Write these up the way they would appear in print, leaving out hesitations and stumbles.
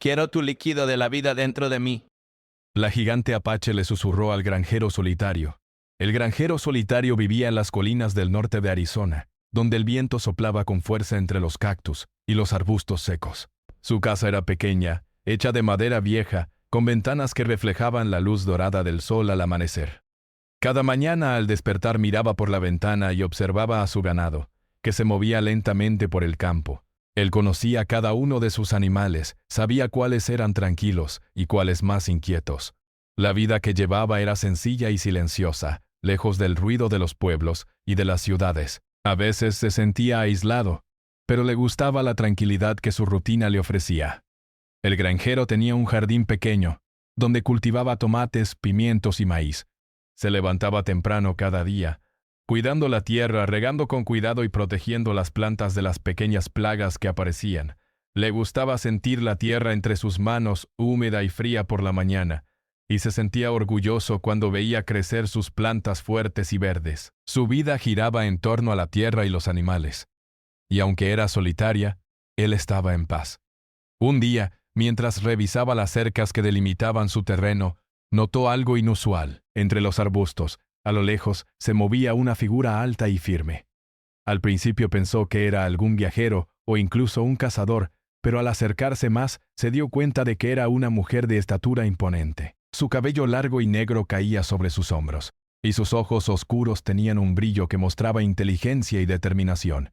Quiero tu líquido de la vida dentro de mí. La gigante apache le susurró al granjero solitario. El granjero solitario vivía en las colinas del norte de Arizona, donde el viento soplaba con fuerza entre los cactus y los arbustos secos. Su casa era pequeña, hecha de madera vieja, con ventanas que reflejaban la luz dorada del sol al amanecer. Cada mañana al despertar miraba por la ventana y observaba a su ganado, que se movía lentamente por el campo. Él conocía cada uno de sus animales, sabía cuáles eran tranquilos y cuáles más inquietos. La vida que llevaba era sencilla y silenciosa, lejos del ruido de los pueblos y de las ciudades. A veces se sentía aislado, pero le gustaba la tranquilidad que su rutina le ofrecía. El granjero tenía un jardín pequeño, donde cultivaba tomates, pimientos y maíz. Se levantaba temprano cada día, cuidando la tierra, regando con cuidado y protegiendo las plantas de las pequeñas plagas que aparecían. Le gustaba sentir la tierra entre sus manos, húmeda y fría por la mañana, y se sentía orgulloso cuando veía crecer sus plantas fuertes y verdes. Su vida giraba en torno a la tierra y los animales. Y aunque era solitaria, él estaba en paz. Un día, mientras revisaba las cercas que delimitaban su terreno, notó algo inusual. Entre los arbustos, a lo lejos, se movía una figura alta y firme. Al principio pensó que era algún viajero o incluso un cazador, pero al acercarse más, se dio cuenta de que era una mujer de estatura imponente. Su cabello largo y negro caía sobre sus hombros, y sus ojos oscuros tenían un brillo que mostraba inteligencia y determinación.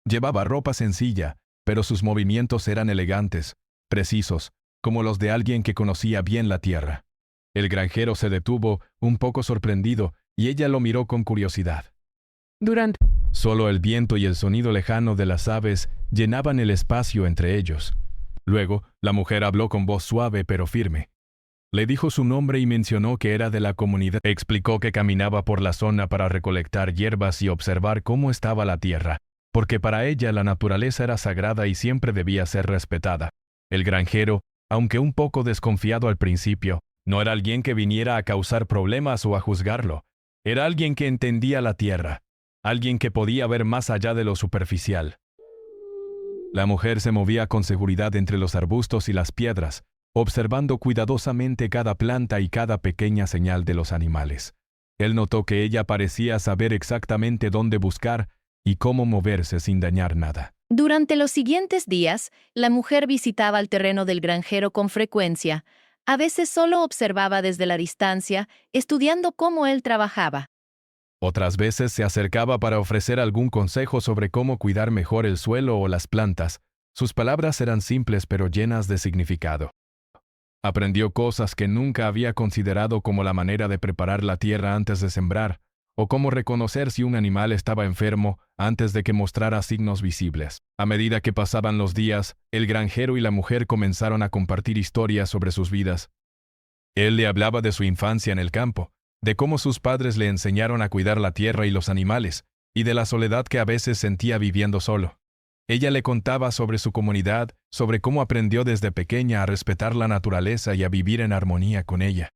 Llevaba ropa sencilla, pero sus movimientos eran elegantes, precisos, como los de alguien que conocía bien la tierra. El granjero se detuvo, un poco sorprendido, y ella lo miró con curiosidad. Solo el viento y el sonido lejano de las aves llenaban el espacio entre ellos. Luego, la mujer habló con voz suave pero firme. Le dijo su nombre y mencionó que era de la comunidad. Explicó que caminaba por la zona para recolectar hierbas y observar cómo estaba la tierra, porque para ella la naturaleza era sagrada y siempre debía ser respetada. El granjero, aunque un poco desconfiado al principio, no era alguien que viniera a causar problemas o a juzgarlo. Era alguien que entendía la tierra, alguien que podía ver más allá de lo superficial. La mujer se movía con seguridad entre los arbustos y las piedras, observando cuidadosamente cada planta y cada pequeña señal de los animales. Él notó que ella parecía saber exactamente dónde buscar y cómo moverse sin dañar nada. Durante los siguientes días, la mujer visitaba el terreno del granjero con frecuencia. A veces solo observaba desde la distancia, estudiando cómo él trabajaba. Otras veces se acercaba para ofrecer algún consejo sobre cómo cuidar mejor el suelo o las plantas. Sus palabras eran simples pero llenas de significado. Aprendió cosas que nunca había considerado, como la manera de preparar la tierra antes de sembrar, o cómo reconocer si un animal estaba enfermo antes de que mostrara signos visibles. A medida que pasaban los días, el granjero y la mujer comenzaron a compartir historias sobre sus vidas. Él le hablaba de su infancia en el campo, de cómo sus padres le enseñaron a cuidar la tierra y los animales, y de la soledad que a veces sentía viviendo solo. Ella le contaba sobre su comunidad, sobre cómo aprendió desde pequeña a respetar la naturaleza y a vivir en armonía con ella.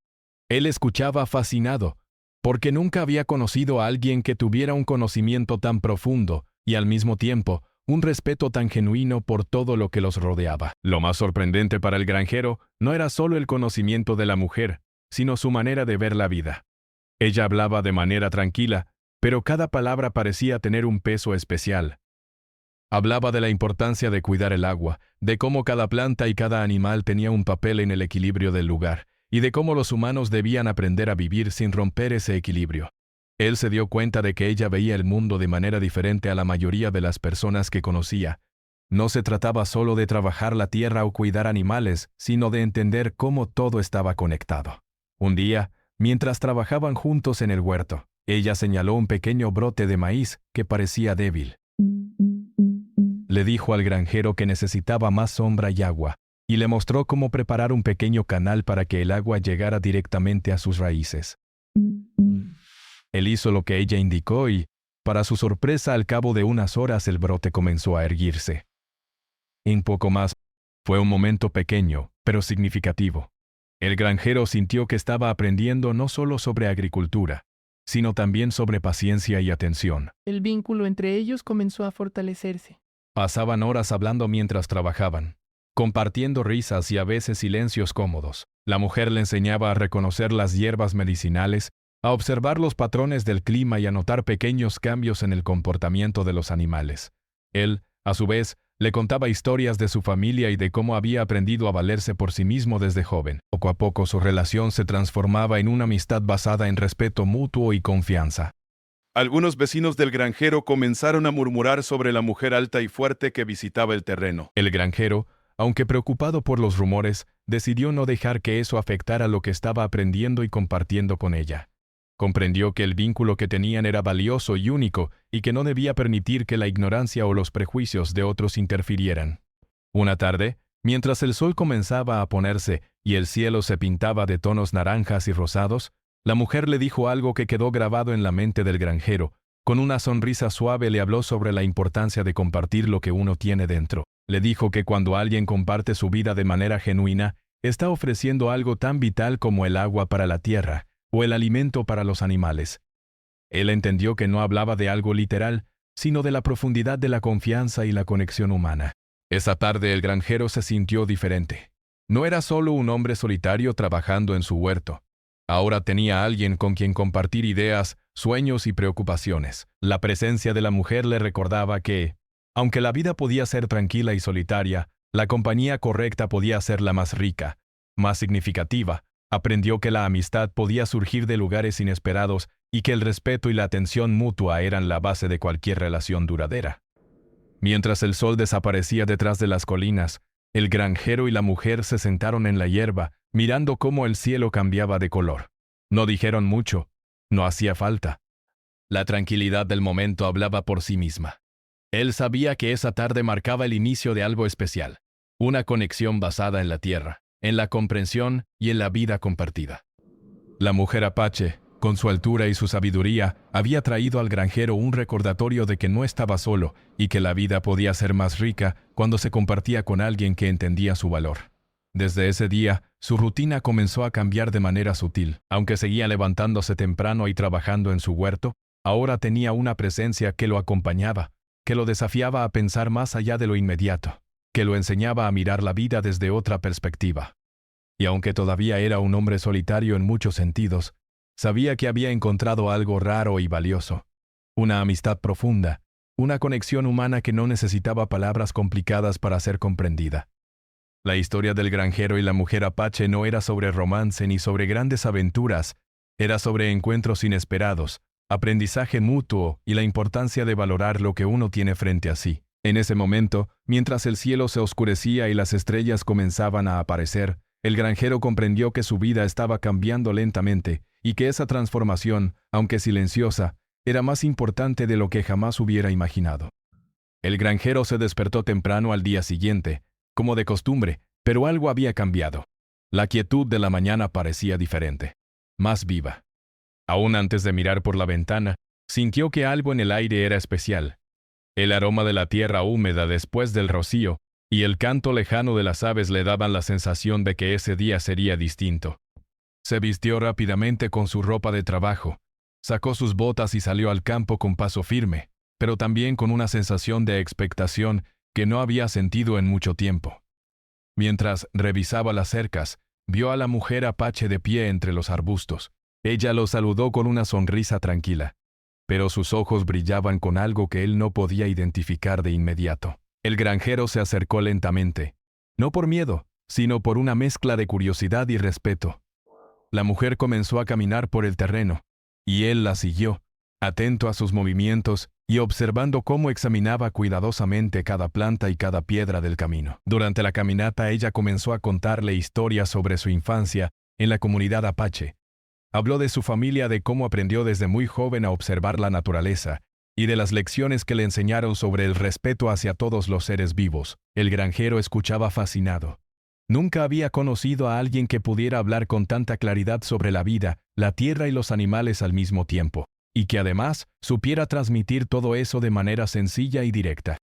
Él escuchaba fascinado, porque nunca había conocido a alguien que tuviera un conocimiento tan profundo y al mismo tiempo un respeto tan genuino por todo lo que los rodeaba. Lo más sorprendente para el granjero no era solo el conocimiento de la mujer, sino su manera de ver la vida. Ella hablaba de manera tranquila, pero cada palabra parecía tener un peso especial. Hablaba de la importancia de cuidar el agua, de cómo cada planta y cada animal tenía un papel en el equilibrio del lugar, y de cómo los humanos debían aprender a vivir sin romper ese equilibrio. Él se dio cuenta de que ella veía el mundo de manera diferente a la mayoría de las personas que conocía. No se trataba solo de trabajar la tierra o cuidar animales, sino de entender cómo todo estaba conectado. Un día, mientras trabajaban juntos en el huerto, ella señaló un pequeño brote de maíz que parecía débil. Le dijo al granjero que necesitaba más sombra y agua, y le mostró cómo preparar un pequeño canal para que el agua llegara directamente a sus raíces. Él hizo lo que ella indicó y, para su sorpresa, al cabo de unas horas el brote comenzó a erguirse. Un poco más. Fue un momento pequeño, pero significativo. El granjero sintió que estaba aprendiendo no solo sobre agricultura, sino también sobre paciencia y atención. El vínculo entre ellos comenzó a fortalecerse. Pasaban horas hablando mientras trabajaban. compartiendo risas y a veces silencios cómodos. La mujer le enseñaba a reconocer las hierbas medicinales, a observar los patrones del clima y a notar pequeños cambios en el comportamiento de los animales. Él, a su vez, le contaba historias de su familia y de cómo había aprendido a valerse por sí mismo desde joven. Poco a poco su relación se transformaba en una amistad basada en respeto mutuo y confianza. Algunos vecinos del granjero comenzaron a murmurar sobre la mujer alta y fuerte que visitaba el terreno. El granjero, aunque preocupado por los rumores, decidió no dejar que eso afectara lo que estaba aprendiendo y compartiendo con ella. Comprendió que el vínculo que tenían era valioso y único y que no debía permitir que la ignorancia o los prejuicios de otros interfirieran. Una tarde, mientras el sol comenzaba a ponerse y el cielo se pintaba de tonos naranjas y rosados, la mujer le dijo algo que quedó grabado en la mente del granjero. Con una sonrisa suave le habló sobre la importancia de compartir lo que uno tiene dentro. Le dijo que cuando alguien comparte su vida de manera genuina, está ofreciendo algo tan vital como el agua para la tierra o el alimento para los animales. Él entendió que no hablaba de algo literal, sino de la profundidad de la confianza y la conexión humana. Esa tarde el granjero se sintió diferente. No era solo un hombre solitario trabajando en su huerto. Ahora tenía a alguien con quien compartir ideas, sueños y preocupaciones. La presencia de la mujer le recordaba que, aunque la vida podía ser tranquila y solitaria, la compañía correcta podía serla más rica, más significativa. Aprendió que la amistad podía surgir de lugares inesperados y que el respeto y la atención mutua eran la base de cualquier relación duradera. Mientras el sol desaparecía detrás de las colinas, el granjero y la mujer se sentaron en la hierba, mirando cómo el cielo cambiaba de color. No dijeron mucho, no hacía falta. La tranquilidad del momento hablaba por sí misma. Él sabía que esa tarde marcaba el inicio de algo especial, una conexión basada en la tierra, en la comprensión y en la vida compartida. La mujer apache, con su altura y su sabiduría, había traído al granjero un recordatorio de que no estaba solo y que la vida podía ser más rica cuando se compartía con alguien que entendía su valor. Desde ese día, su rutina comenzó a cambiar de manera sutil. Aunque seguía levantándose temprano y trabajando en su huerto, ahora tenía una presencia que lo acompañaba, que lo desafiaba a pensar más allá de lo inmediato, que lo enseñaba a mirar la vida desde otra perspectiva. Y aunque todavía era un hombre solitario en muchos sentidos, sabía que había encontrado algo raro y valioso, una amistad profunda, una conexión humana que no necesitaba palabras complicadas para ser comprendida. La historia del granjero y la mujer apache no era sobre romance ni sobre grandes aventuras, era sobre encuentros inesperados, aprendizaje mutuo y la importancia de valorar lo que uno tiene frente a sí. En ese momento, mientras el cielo se oscurecía y las estrellas comenzaban a aparecer, el granjero comprendió que su vida estaba cambiando lentamente y que esa transformación, aunque silenciosa, era más importante de lo que jamás hubiera imaginado. El granjero se despertó temprano al día siguiente, como de costumbre, pero algo había cambiado. La quietud de la mañana parecía diferente, más viva. Aún antes de mirar por la ventana, sintió que algo en el aire era especial. El aroma de la tierra húmeda después del rocío y el canto lejano de las aves le daban la sensación de que ese día sería distinto. Se vistió rápidamente con su ropa de trabajo, sacó sus botas y salió al campo con paso firme, pero también con una sensación de expectación que no había sentido en mucho tiempo. Mientras revisaba las cercas, vio a la mujer apache de pie entre los arbustos. Ella lo saludó con una sonrisa tranquila, pero sus ojos brillaban con algo que él no podía identificar de inmediato. El granjero se acercó lentamente, no por miedo, sino por una mezcla de curiosidad y respeto. La mujer comenzó a caminar por el terreno, y él la siguió, atento a sus movimientos y observando cómo examinaba cuidadosamente cada planta y cada piedra del camino. Durante la caminata ella comenzó a contarle historias sobre su infancia en la comunidad apache. Habló de su familia, de cómo aprendió desde muy joven a observar la naturaleza y de las lecciones que le enseñaron sobre el respeto hacia todos los seres vivos. El granjero escuchaba fascinado. Nunca había conocido a alguien que pudiera hablar con tanta claridad sobre la vida, la tierra y los animales al mismo tiempo, y que además supiera transmitir todo eso de manera sencilla y directa.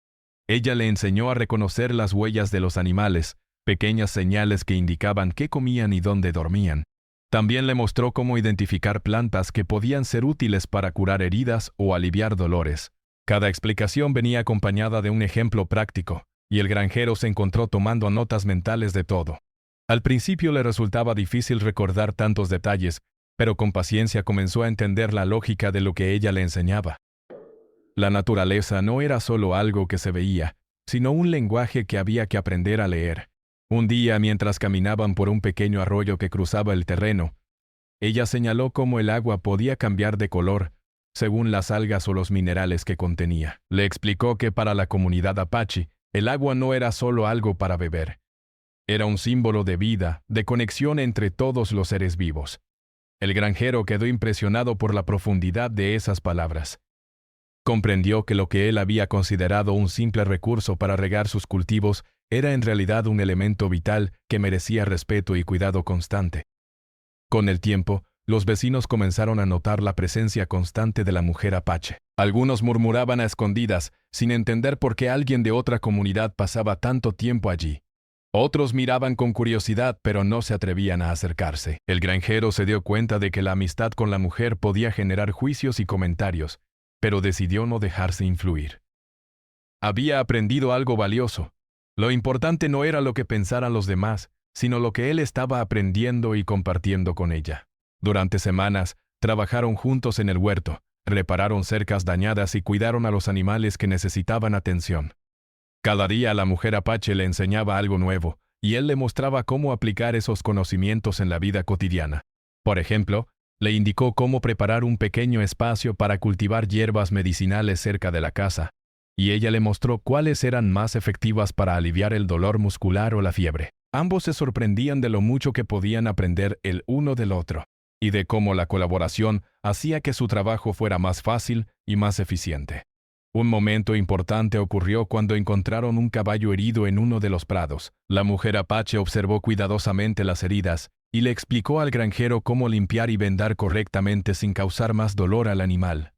Ella le enseñó a reconocer las huellas de los animales, pequeñas señales que indicaban qué comían y dónde dormían. También le mostró cómo identificar plantas que podían ser útiles para curar heridas o aliviar dolores. Cada explicación venía acompañada de un ejemplo práctico, y el granjero se encontró tomando notas mentales de todo. Al principio le resultaba difícil recordar tantos detalles, pero con paciencia comenzó a entender la lógica de lo que ella le enseñaba. La naturaleza no era solo algo que se veía, sino un lenguaje que había que aprender a leer. Un día, mientras caminaban por un pequeño arroyo que cruzaba el terreno, ella señaló cómo el agua podía cambiar de color según las algas o los minerales que contenía. Le explicó que para la comunidad apache, el agua no era solo algo para beber. Era un símbolo de vida, de conexión entre todos los seres vivos. El granjero quedó impresionado por la profundidad de esas palabras. Comprendió que lo que él había considerado un simple recurso para regar sus cultivos era en realidad un elemento vital que merecía respeto y cuidado constante. Con el tiempo, los vecinos comenzaron a notar la presencia constante de la mujer apache. Algunos murmuraban a escondidas, sin entender por qué alguien de otra comunidad pasaba tanto tiempo allí. Otros miraban con curiosidad, pero no se atrevían a acercarse. El granjero se dio cuenta de que la amistad con la mujer podía generar juicios y comentarios, pero decidió no dejarse influir. Había aprendido algo valioso. Lo importante no era lo que pensaran los demás, sino lo que él estaba aprendiendo y compartiendo con ella. Durante semanas, trabajaron juntos en el huerto, repararon cercas dañadas y cuidaron a los animales que necesitaban atención. Cada día la mujer apache le enseñaba algo nuevo, y él le mostraba cómo aplicar esos conocimientos en la vida cotidiana. Por ejemplo, le indicó cómo preparar un pequeño espacio para cultivar hierbas medicinales cerca de la casa, y ella le mostró cuáles eran más efectivas para aliviar el dolor muscular o la fiebre. Ambos se sorprendían de lo mucho que podían aprender el uno del otro, y de cómo la colaboración hacía que su trabajo fuera más fácil y más eficiente. Un momento importante ocurrió cuando encontraron un caballo herido en uno de los prados. La mujer apache observó cuidadosamente las heridas y le explicó al granjero cómo limpiar y vendar correctamente sin causar más dolor al animal.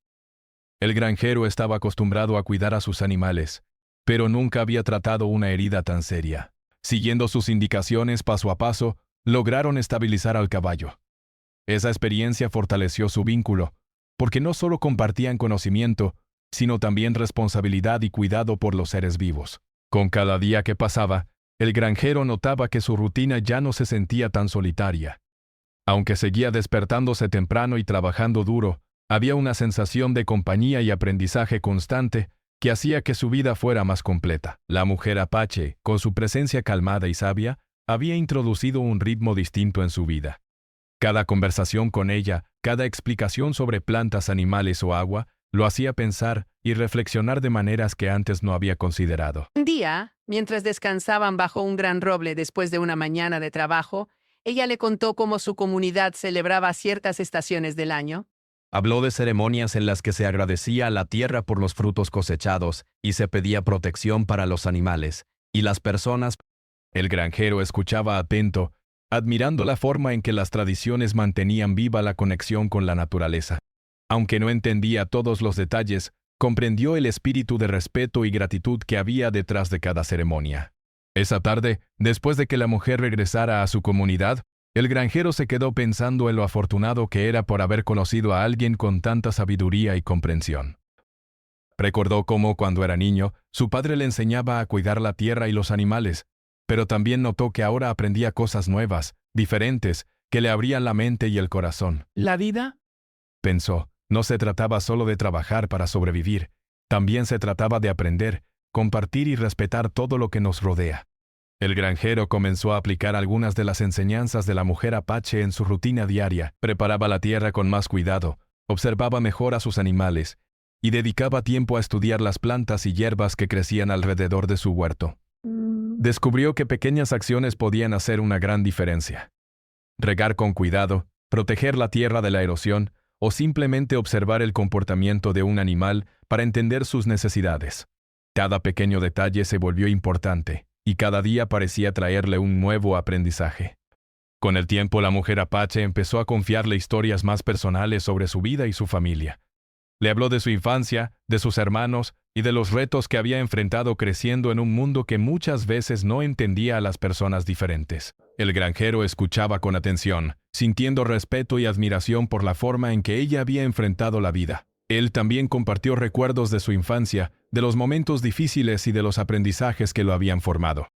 El granjero estaba acostumbrado a cuidar a sus animales, pero nunca había tratado una herida tan seria. Siguiendo sus indicaciones paso a paso, lograron estabilizar al caballo. Esa experiencia fortaleció su vínculo, porque no solo compartían conocimiento, sino también responsabilidad y cuidado por los seres vivos. Con cada día que pasaba, el granjero notaba que su rutina ya no se sentía tan solitaria. Aunque seguía despertándose temprano y trabajando duro, había una sensación de compañía y aprendizaje constante que hacía que su vida fuera más completa. La mujer apache, con su presencia calmada y sabia, había introducido un ritmo distinto en su vida. Cada conversación con ella, cada explicación sobre plantas, animales o agua, lo hacía pensar y reflexionar de maneras que antes no había considerado. Un día, mientras descansaban bajo un gran roble después de una mañana de trabajo, ella le contó cómo su comunidad celebraba ciertas estaciones del año. Habló de ceremonias en las que se agradecía a la tierra por los frutos cosechados y se pedía protección para los animales y las personas. El granjero escuchaba atento, admirando la forma en que las tradiciones mantenían viva la conexión con la naturaleza. Aunque no entendía todos los detalles, comprendió el espíritu de respeto y gratitud que había detrás de cada ceremonia. Esa tarde, después de que la mujer regresara a su comunidad, el granjero se quedó pensando en lo afortunado que era por haber conocido a alguien con tanta sabiduría y comprensión. Recordó cómo, cuando era niño, su padre le enseñaba a cuidar la tierra y los animales, pero también notó que ahora aprendía cosas nuevas, diferentes, que le abrían la mente y el corazón. ¿La vida? Pensó. No se trataba solo de trabajar para sobrevivir, también se trataba de aprender, compartir y respetar todo lo que nos rodea. El granjero comenzó a aplicar algunas de las enseñanzas de la mujer apache en su rutina diaria, preparaba la tierra con más cuidado, observaba mejor a sus animales, y dedicaba tiempo a estudiar las plantas y hierbas que crecían alrededor de su huerto. Descubrió que pequeñas acciones podían hacer una gran diferencia. Regar con cuidado, proteger la tierra de la erosión, o simplemente observar el comportamiento de un animal para entender sus necesidades. Cada pequeño detalle se volvió importante, y cada día parecía traerle un nuevo aprendizaje. Con el tiempo, la mujer apache empezó a confiarle historias más personales sobre su vida y su familia. Le habló de su infancia, de sus hermanos y de los retos que había enfrentado creciendo en un mundo que muchas veces no entendía a las personas diferentes. El granjero escuchaba con atención, sintiendo respeto y admiración por la forma en que ella había enfrentado la vida. Él también compartió recuerdos de su infancia, de los momentos difíciles y de los aprendizajes que lo habían formado.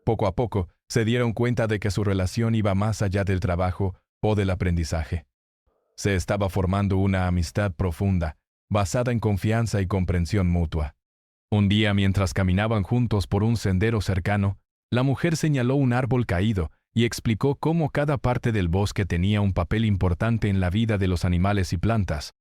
Poco a poco, se dieron cuenta de que su relación iba más allá del trabajo o del aprendizaje. Se estaba formando una amistad profunda, basada en confianza y comprensión mutua. Un día, mientras caminaban juntos por un sendero cercano, la mujer señaló un árbol caído y explicó cómo cada parte del bosque tenía un papel importante en la vida de los animales y plantas.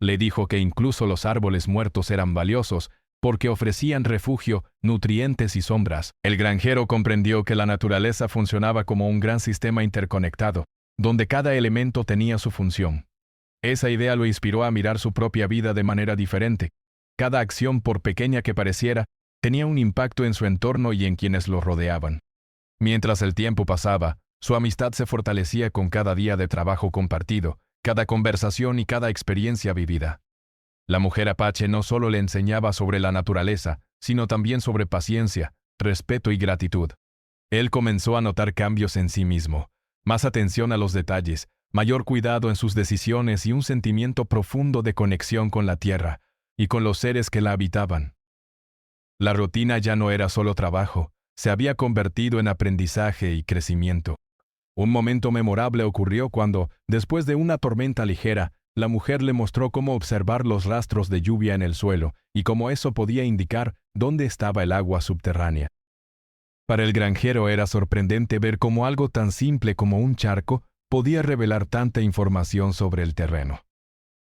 Le dijo que incluso los árboles muertos eran valiosos porque ofrecían refugio, nutrientes y sombras. El granjero comprendió que la naturaleza funcionaba como un gran sistema interconectado, donde cada elemento tenía su función. Esa idea lo inspiró a mirar su propia vida de manera diferente. Cada acción, por pequeña que pareciera, tenía un impacto en su entorno y en quienes lo rodeaban. Mientras el tiempo pasaba, su amistad se fortalecía con cada día de trabajo compartido, cada conversación y cada experiencia vivida. La mujer apache no solo le enseñaba sobre la naturaleza, sino también sobre paciencia, respeto y gratitud. Él comenzó a notar cambios en sí mismo, más atención a los detalles, mayor cuidado en sus decisiones y un sentimiento profundo de conexión con la tierra y con los seres que la habitaban. La rutina ya no era solo trabajo, se había convertido en aprendizaje y crecimiento. Un momento memorable ocurrió cuando, después de una tormenta ligera, la mujer le mostró cómo observar los rastros de lluvia en el suelo y cómo eso podía indicar dónde estaba el agua subterránea. Para el granjero era sorprendente ver cómo algo tan simple como un charco podía revelar tanta información sobre el terreno.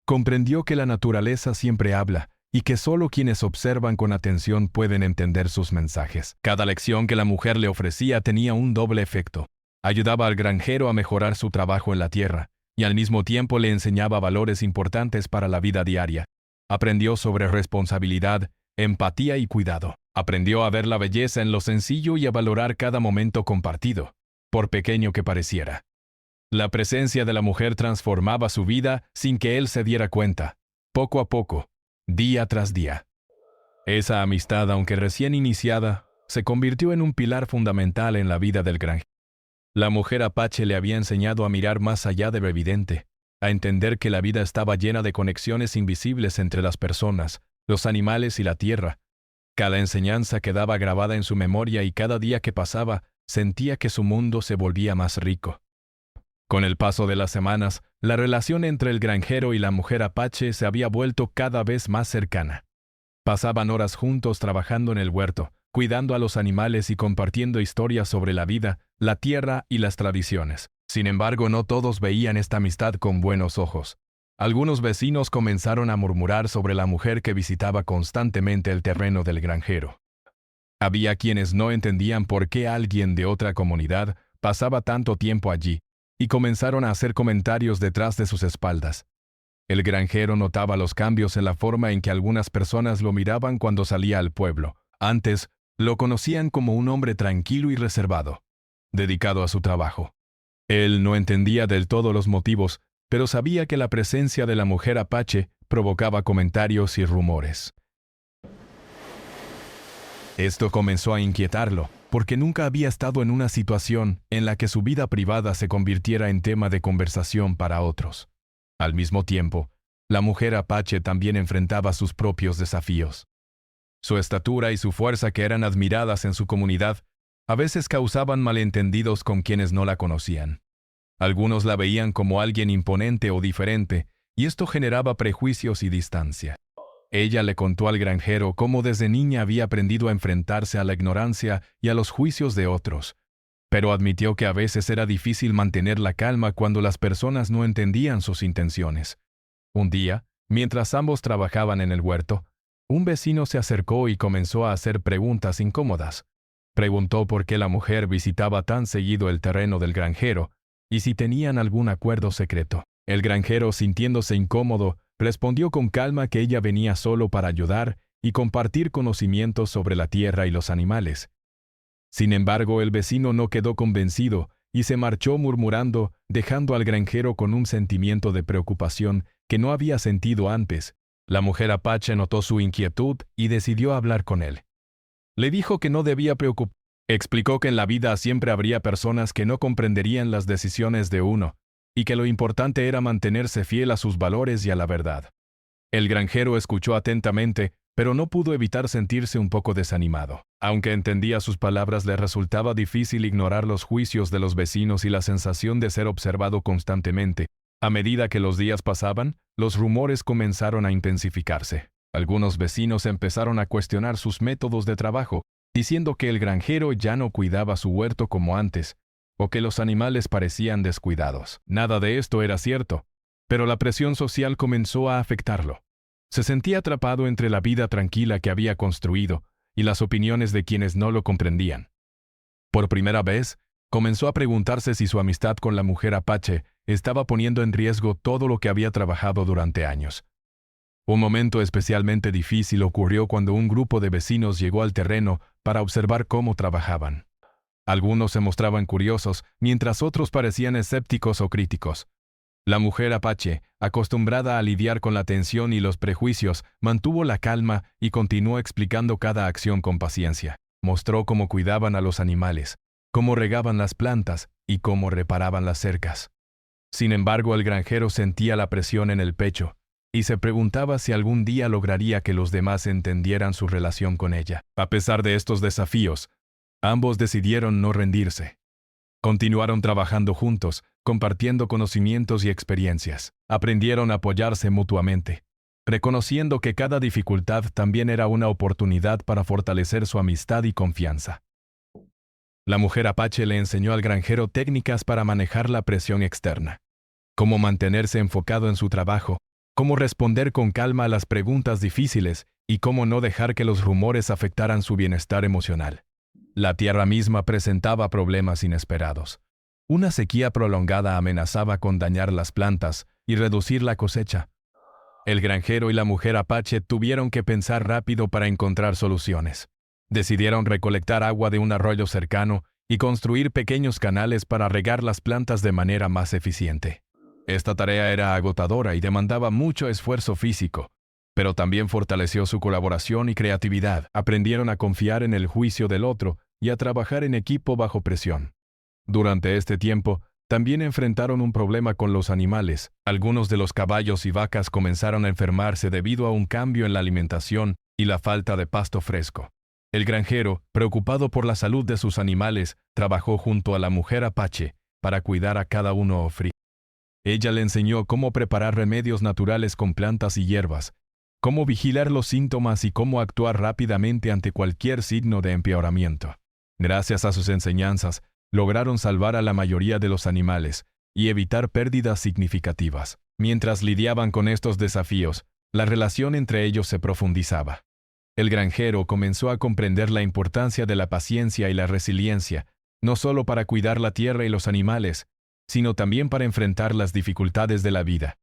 Comprendió que la naturaleza siempre habla y que solo quienes observan con atención pueden entender sus mensajes. Cada lección que la mujer le ofrecía tenía un doble efecto. Ayudaba al granjero a mejorar su trabajo en la tierra, y al mismo tiempo le enseñaba valores importantes para la vida diaria. Aprendió sobre responsabilidad, empatía y cuidado. Aprendió a ver la belleza en lo sencillo y a valorar cada momento compartido, por pequeño que pareciera. La presencia de la mujer transformaba su vida sin que él se diera cuenta, poco a poco, día tras día. Esa amistad, aunque recién iniciada, se convirtió en un pilar fundamental en la vida del granjero. La mujer apache le había enseñado a mirar más allá de lo evidente, a entender que la vida estaba llena de conexiones invisibles entre las personas, los animales y la tierra. Cada enseñanza quedaba grabada en su memoria y cada día que pasaba sentía que su mundo se volvía más rico. Con el paso de las semanas, la relación entre el granjero y la mujer apache se había vuelto cada vez más cercana. Pasaban horas juntos trabajando en el huerto, cuidando a los animales y compartiendo historias sobre la vida, la tierra y las tradiciones. Sin embargo, no todos veían esta amistad con buenos ojos. Algunos vecinos comenzaron a murmurar sobre la mujer que visitaba constantemente el terreno del granjero. Había quienes no entendían por qué alguien de otra comunidad pasaba tanto tiempo allí, y comenzaron a hacer comentarios detrás de sus espaldas. El granjero notaba los cambios en la forma en que algunas personas lo miraban cuando salía al pueblo. Antes, lo conocían como un hombre tranquilo y reservado, dedicado a su trabajo. Él no entendía del todo los motivos, pero sabía que la presencia de la mujer apache provocaba comentarios y rumores. Esto comenzó a inquietarlo, porque nunca había estado en una situación en la que su vida privada se convirtiera en tema de conversación para otros. Al mismo tiempo, la mujer apache también enfrentaba sus propios desafíos. Su estatura y su fuerza, que eran admiradas en su comunidad, a veces causaban malentendidos con quienes no la conocían. Algunos la veían como alguien imponente o diferente, y esto generaba prejuicios y distancia. Ella le contó al granjero cómo desde niña había aprendido a enfrentarse a la ignorancia y a los juicios de otros, pero admitió que a veces era difícil mantener la calma cuando las personas no entendían sus intenciones. Un día, mientras ambos trabajaban en el huerto, un vecino se acercó y comenzó a hacer preguntas incómodas. Preguntó por qué la mujer visitaba tan seguido el terreno del granjero y si tenían algún acuerdo secreto. El granjero, sintiéndose incómodo, respondió con calma que ella venía solo para ayudar y compartir conocimientos sobre la tierra y los animales. Sin embargo, el vecino no quedó convencido y se marchó murmurando, dejando al granjero con un sentimiento de preocupación que no había sentido antes. La mujer apache notó su inquietud y decidió hablar con él. Le dijo que no debía preocuparse. Explicó que en la vida siempre habría personas que no comprenderían las decisiones de uno, y que lo importante era mantenerse fiel a sus valores y a la verdad. El granjero escuchó atentamente, pero no pudo evitar sentirse un poco desanimado. Aunque entendía sus palabras, le resultaba difícil ignorar los juicios de los vecinos y la sensación de ser observado constantemente. A medida que los días pasaban, los rumores comenzaron a intensificarse. Algunos vecinos empezaron a cuestionar sus métodos de trabajo, diciendo que el granjero ya no cuidaba su huerto como antes, o que los animales parecían descuidados. Nada de esto era cierto, pero la presión social comenzó a afectarlo. Se sentía atrapado entre la vida tranquila que había construido y las opiniones de quienes no lo comprendían. Por primera vez, comenzó a preguntarse si su amistad con la mujer apache estaba poniendo en riesgo todo lo que había trabajado durante años. Un momento especialmente difícil ocurrió cuando un grupo de vecinos llegó al terreno para observar cómo trabajaban. Algunos se mostraban curiosos, mientras otros parecían escépticos o críticos. La mujer apache, acostumbrada a lidiar con la tensión y los prejuicios, mantuvo la calma y continuó explicando cada acción con paciencia. Mostró cómo cuidaban a los animales, cómo regaban las plantas y cómo reparaban las cercas. Sin embargo, el granjero sentía la presión en el pecho y se preguntaba si algún día lograría que los demás entendieran su relación con ella. A pesar de estos desafíos, ambos decidieron no rendirse. Continuaron trabajando juntos, compartiendo conocimientos y experiencias. Aprendieron a apoyarse mutuamente, reconociendo que cada dificultad también era una oportunidad para fortalecer su amistad y confianza. La mujer apache le enseñó al granjero técnicas para manejar la presión externa, cómo mantenerse enfocado en su trabajo, cómo responder con calma a las preguntas difíciles y cómo no dejar que los rumores afectaran su bienestar emocional. La tierra misma presentaba problemas inesperados. Una sequía prolongada amenazaba con dañar las plantas y reducir la cosecha. El granjero y la mujer apache tuvieron que pensar rápido para encontrar soluciones. Decidieron recolectar agua de un arroyo cercano y construir pequeños canales para regar las plantas de manera más eficiente. Esta tarea era agotadora y demandaba mucho esfuerzo físico, pero también fortaleció su colaboración y creatividad. Aprendieron a confiar en el juicio del otro y a trabajar en equipo bajo presión. Durante este tiempo, también enfrentaron un problema con los animales. Algunos de los caballos y vacas comenzaron a enfermarse debido a un cambio en la alimentación y la falta de pasto fresco. El granjero, preocupado por la salud de sus animales, trabajó junto a la mujer apache para cuidar a cada uno frío. Ella le enseñó cómo preparar remedios naturales con plantas y hierbas, cómo vigilar los síntomas y cómo actuar rápidamente ante cualquier signo de empeoramiento. Gracias a sus enseñanzas, lograron salvar a la mayoría de los animales y evitar pérdidas significativas. Mientras lidiaban con estos desafíos, la relación entre ellos se profundizaba. El granjero comenzó a comprender la importancia de la paciencia y la resiliencia, no solo para cuidar la tierra y los animales, sino también para enfrentar las dificultades de la vida.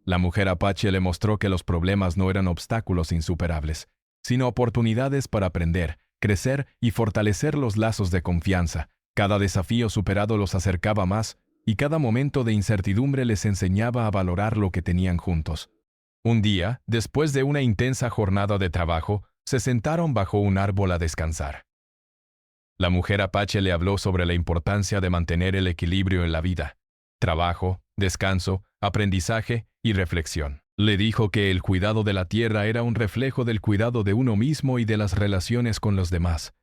La mujer apache le mostró que los problemas no eran obstáculos insuperables, sino oportunidades para aprender, crecer y fortalecer los lazos de confianza. Cada desafío superado los acercaba más, y cada momento de incertidumbre les enseñaba a valorar lo que tenían juntos. Un día, después de una intensa jornada de trabajo, se sentaron bajo un árbol a descansar. La mujer apache le habló sobre la importancia de mantener el equilibrio en la vida: trabajo, descanso, aprendizaje y reflexión. Le dijo que el cuidado de la tierra era un reflejo del cuidado de uno mismo y de las relaciones con los demás.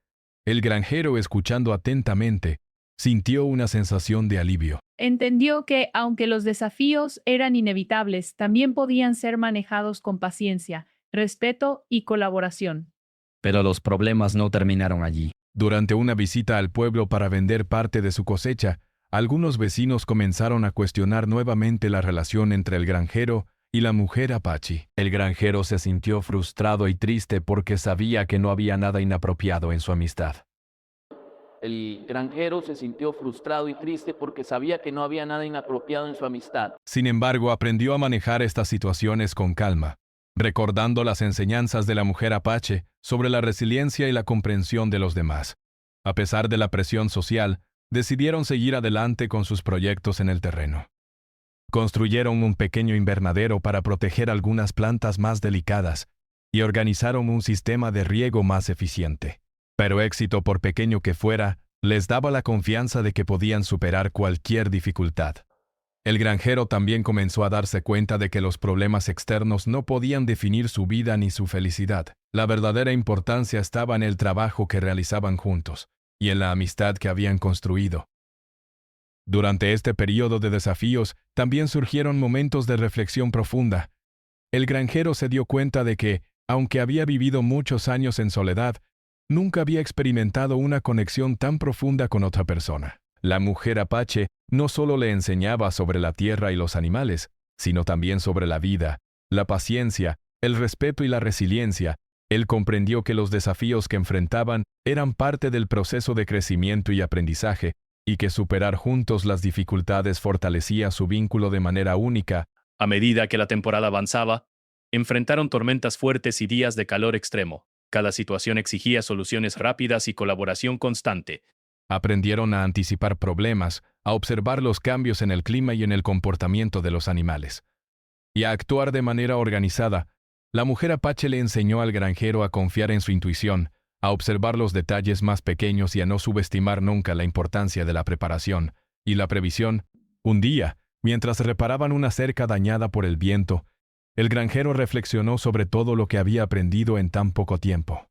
El granjero, escuchando atentamente, sintió una sensación de alivio. Entendió que, aunque los desafíos eran inevitables, también podían ser manejados con paciencia, respeto y colaboración. Pero los problemas no terminaron allí. Durante una visita al pueblo para vender parte de su cosecha, algunos vecinos comenzaron a cuestionar nuevamente la relación entre el granjero y la mujer apache. El granjero se sintió frustrado y triste porque sabía que no había nada inapropiado en su amistad. El granjero se sintió frustrado y triste porque sabía que no había nada inapropiado en su amistad. Sin embargo, aprendió a manejar estas situaciones con calma, recordando las enseñanzas de la mujer apache sobre la resiliencia y la comprensión de los demás. A pesar de la presión social, decidieron seguir adelante con sus proyectos en el terreno. Construyeron un pequeño invernadero para proteger algunas plantas más delicadas y organizaron un sistema de riego más eficiente. Pero éxito, por pequeño que fuera, les daba la confianza de que podían superar cualquier dificultad. El granjero también comenzó a darse cuenta de que los problemas externos no podían definir su vida ni su felicidad. La verdadera importancia estaba en el trabajo que realizaban juntos y en la amistad que habían construido. Durante este periodo de desafíos, también surgieron momentos de reflexión profunda. El granjero se dio cuenta de que, aunque había vivido muchos años en soledad, nunca había experimentado una conexión tan profunda con otra persona. La mujer apache no solo le enseñaba sobre la tierra y los animales, sino también sobre la vida, la paciencia, el respeto y la resiliencia. Él comprendió que los desafíos que enfrentaban eran parte del proceso de crecimiento y aprendizaje, y que superar juntos las dificultades fortalecía su vínculo de manera única. A medida que la temporada avanzaba, enfrentaron tormentas fuertes y días de calor extremo. Cada situación exigía soluciones rápidas y colaboración constante. Aprendieron a anticipar problemas, a observar los cambios en el clima y en el comportamiento de los animales, y a actuar de manera organizada. La mujer apache le enseñó al granjero a confiar en su intuición, a observar los detalles más pequeños y a no subestimar nunca la importancia de la preparación y la previsión. Un día, mientras reparaban una cerca dañada por el viento, el granjero reflexionó sobre todo lo que había aprendido en tan poco tiempo.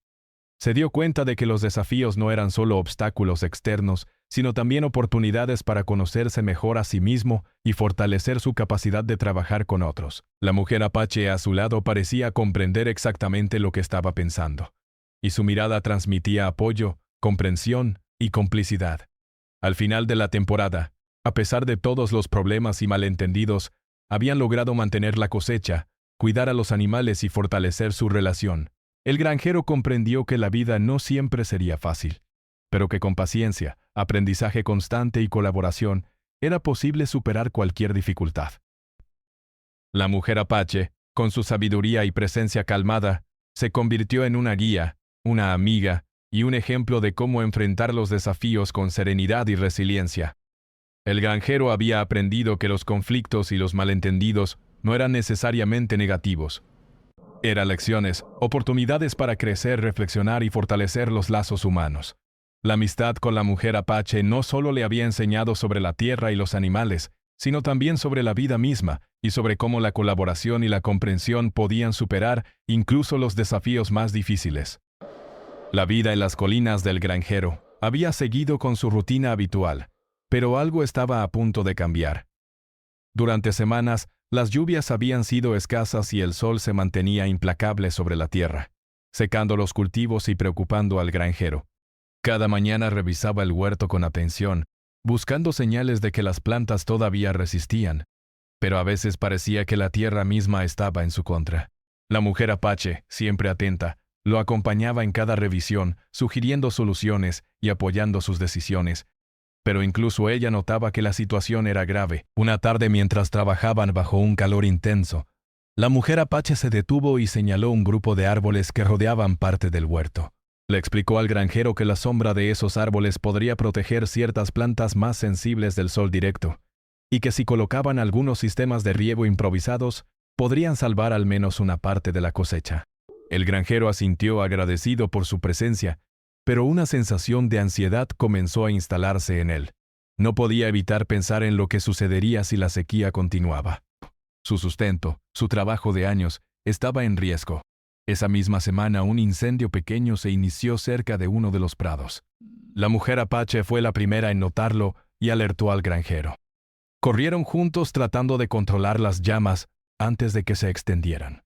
Se dio cuenta de que los desafíos no eran solo obstáculos externos, sino también oportunidades para conocerse mejor a sí mismo y fortalecer su capacidad de trabajar con otros. La mujer apache a su lado parecía comprender exactamente lo que estaba pensando, y su mirada transmitía apoyo, comprensión y complicidad. Al final de la temporada, a pesar de todos los problemas y malentendidos, habían logrado mantener la cosecha, cuidar a los animales y fortalecer su relación. El granjero comprendió que la vida no siempre sería fácil, pero que con paciencia, aprendizaje constante y colaboración, era posible superar cualquier dificultad. La mujer apache, con su sabiduría y presencia calmada, se convirtió en una guía, una amiga y un ejemplo de cómo enfrentar los desafíos con serenidad y resiliencia. El granjero había aprendido que los conflictos y los malentendidos no eran necesariamente negativos. Eran lecciones, oportunidades para crecer, reflexionar y fortalecer los lazos humanos. La amistad con la mujer apache no solo le había enseñado sobre la tierra y los animales, sino también sobre la vida misma y sobre cómo la colaboración y la comprensión podían superar incluso los desafíos más difíciles. La vida en las colinas del granjero había seguido con su rutina habitual, pero algo estaba a punto de cambiar. Durante semanas, las lluvias habían sido escasas y el sol se mantenía implacable sobre la tierra, secando los cultivos y preocupando al granjero. Cada mañana revisaba el huerto con atención, buscando señales de que las plantas todavía resistían, pero a veces parecía que la tierra misma estaba en su contra. La mujer apache, siempre atenta, lo acompañaba en cada revisión, sugiriendo soluciones y apoyando sus decisiones. Pero incluso ella notaba que la situación era grave. Una tarde, mientras trabajaban bajo un calor intenso, la mujer apache se detuvo y señaló un grupo de árboles que rodeaban parte del huerto. Le explicó al granjero que la sombra de esos árboles podría proteger ciertas plantas más sensibles del sol directo, y que si colocaban algunos sistemas de riego improvisados, podrían salvar al menos una parte de la cosecha. El granjero asintió agradecido por su presencia, pero una sensación de ansiedad comenzó a instalarse en él. No podía evitar pensar en lo que sucedería si la sequía continuaba. Su sustento, su trabajo de años, estaba en riesgo. Esa misma semana un incendio pequeño se inició cerca de uno de los prados. La mujer apache fue la primera en notarlo y alertó al granjero. Corrieron juntos tratando de controlar las llamas antes de que se extendieran.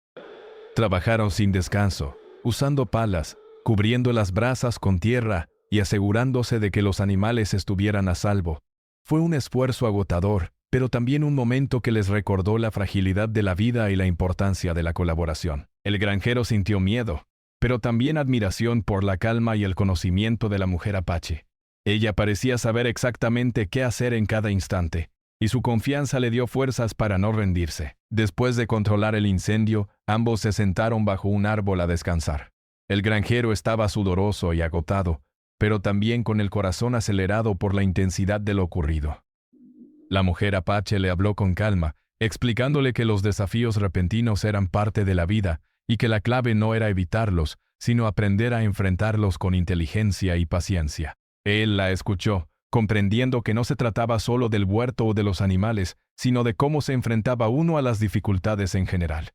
Trabajaron sin descanso, usando palas, cubriendo las brasas con tierra y asegurándose de que los animales estuvieran a salvo. Fue un esfuerzo agotador, pero también un momento que les recordó la fragilidad de la vida y la importancia de la colaboración. El granjero sintió miedo, pero también admiración por la calma y el conocimiento de la mujer apache. Ella parecía saber exactamente qué hacer en cada instante, y su confianza le dio fuerzas para no rendirse. Después de controlar el incendio, ambos se sentaron bajo un árbol a descansar. El granjero estaba sudoroso y agotado, pero también con el corazón acelerado por la intensidad de lo ocurrido. La mujer apache le habló con calma, explicándole que los desafíos repentinos eran parte de la vida y que la clave no era evitarlos, sino aprender a enfrentarlos con inteligencia y paciencia. Él la escuchó, comprendiendo que no se trataba solo del huerto o de los animales, sino de cómo se enfrentaba uno a las dificultades en general.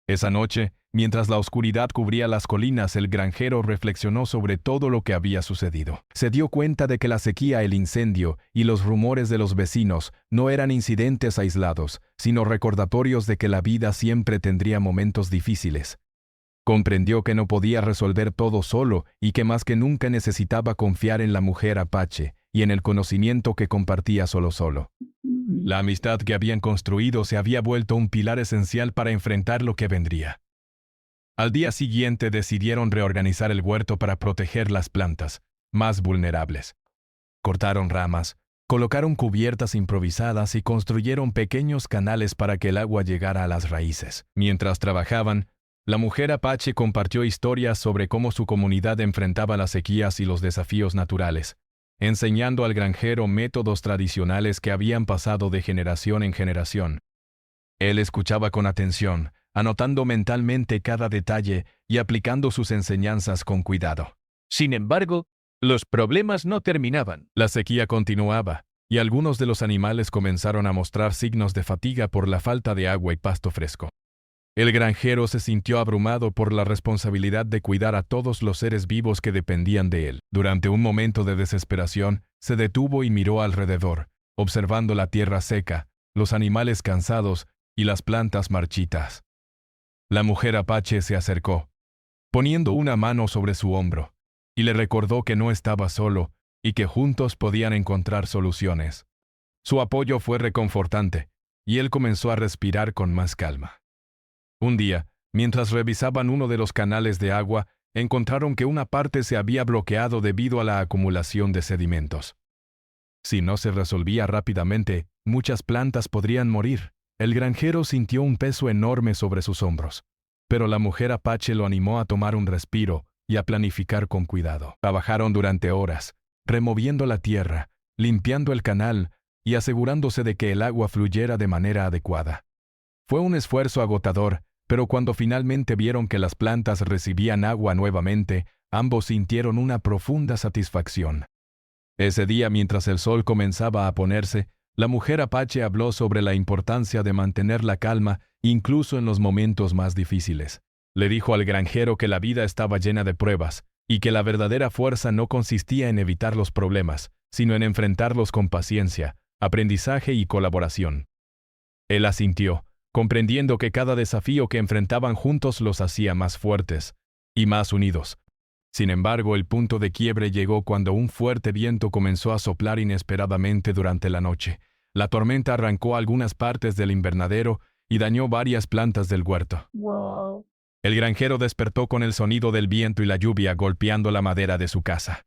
Esa noche, mientras la oscuridad cubría las colinas, el granjero reflexionó sobre todo lo que había sucedido. Se dio cuenta de que la sequía, el incendio y los rumores de los vecinos no eran incidentes aislados, sino recordatorios de que la vida siempre tendría momentos difíciles. Comprendió que no podía resolver todo solo y que más que nunca necesitaba confiar en la mujer apache y en el conocimiento que compartía solo. La amistad que habían construido se había vuelto un pilar esencial para enfrentar lo que vendría. Al día siguiente decidieron reorganizar el huerto para proteger las plantas más vulnerables. Cortaron ramas, colocaron cubiertas improvisadas y construyeron pequeños canales para que el agua llegara a las raíces. Mientras trabajaban, la mujer apache compartió historias sobre cómo su comunidad enfrentaba las sequías y los desafíos naturales, enseñando al granjero métodos tradicionales que habían pasado de generación en generación. Él escuchaba con atención, anotando mentalmente cada detalle y aplicando sus enseñanzas con cuidado. Sin embargo, los problemas no terminaban. La sequía continuaba, y algunos de los animales comenzaron a mostrar signos de fatiga por la falta de agua y pasto fresco. El granjero se sintió abrumado por la responsabilidad de cuidar a todos los seres vivos que dependían de él. Durante un momento de desesperación, se detuvo y miró alrededor, observando la tierra seca, los animales cansados y las plantas marchitas. La mujer apache se acercó, poniendo una mano sobre su hombro, y le recordó que no estaba solo y que juntos podían encontrar soluciones. Su apoyo fue reconfortante, y él comenzó a respirar con más calma. Un día, mientras revisaban uno de los canales de agua, encontraron que una parte se había bloqueado debido a la acumulación de sedimentos. Si no se resolvía rápidamente, muchas plantas podrían morir. El granjero sintió un peso enorme sobre sus hombros, pero la mujer apache lo animó a tomar un respiro y a planificar con cuidado. Trabajaron durante horas, removiendo la tierra, limpiando el canal y asegurándose de que el agua fluyera de manera adecuada. Fue un esfuerzo agotador, pero cuando finalmente vieron que las plantas recibían agua nuevamente, ambos sintieron una profunda satisfacción. Ese día, mientras el sol comenzaba a ponerse, la mujer apache habló sobre la importancia de mantener la calma incluso en los momentos más difíciles. Le dijo al granjero que la vida estaba llena de pruebas y que la verdadera fuerza no consistía en evitar los problemas, sino en enfrentarlos con paciencia, aprendizaje y colaboración. Él asintió, comprendiendo que cada desafío que enfrentaban juntos los hacía más fuertes y más unidos. Sin embargo, el punto de quiebre llegó cuando un fuerte viento comenzó a soplar inesperadamente durante la noche. La tormenta arrancó algunas partes del invernadero y dañó varias plantas del huerto. Wow. El granjero despertó con el sonido del viento y la lluvia golpeando la madera de su casa.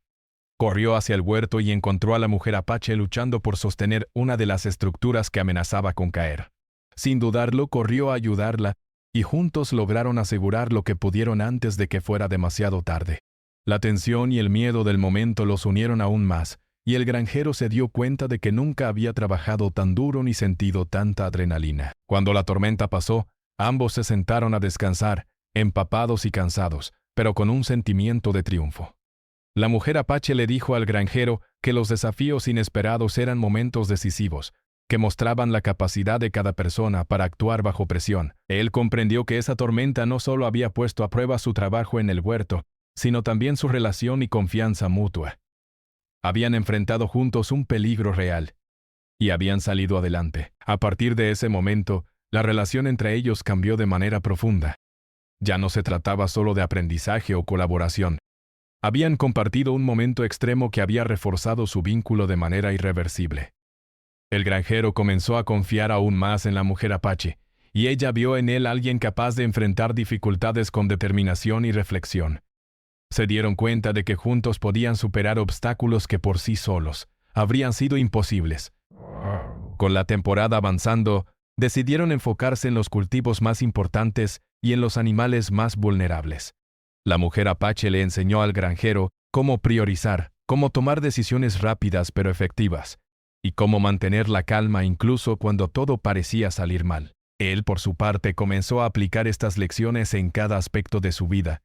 Corrió hacia el huerto y encontró a la mujer apache luchando por sostener una de las estructuras que amenazaba con caer. Sin dudarlo, corrió a ayudarla, y juntos lograron asegurar lo que pudieron antes de que fuera demasiado tarde. La tensión y el miedo del momento los unieron aún más, y el granjero se dio cuenta de que nunca había trabajado tan duro ni sentido tanta adrenalina. Cuando la tormenta pasó, ambos se sentaron a descansar, empapados y cansados, pero con un sentimiento de triunfo. La mujer apache le dijo al granjero que los desafíos inesperados eran momentos decisivos, que mostraban la capacidad de cada persona para actuar bajo presión. Él comprendió que esa tormenta no solo había puesto a prueba su trabajo en el huerto, sino también su relación y confianza mutua. Habían enfrentado juntos un peligro real, y habían salido adelante. A partir de ese momento, la relación entre ellos cambió de manera profunda. Ya no se trataba solo de aprendizaje o colaboración. Habían compartido un momento extremo que había reforzado su vínculo de manera irreversible. El granjero comenzó a confiar aún más en la mujer apache, y ella vio en él alguien capaz de enfrentar dificultades con determinación y reflexión. Se dieron cuenta de que juntos podían superar obstáculos que por sí solos habrían sido imposibles. Con la temporada avanzando, decidieron enfocarse en los cultivos más importantes y en los animales más vulnerables. La mujer apache le enseñó al granjero cómo priorizar, cómo tomar decisiones rápidas pero efectivas, y cómo mantener la calma incluso cuando todo parecía salir mal. Él, por su parte, comenzó a aplicar estas lecciones en cada aspecto de su vida,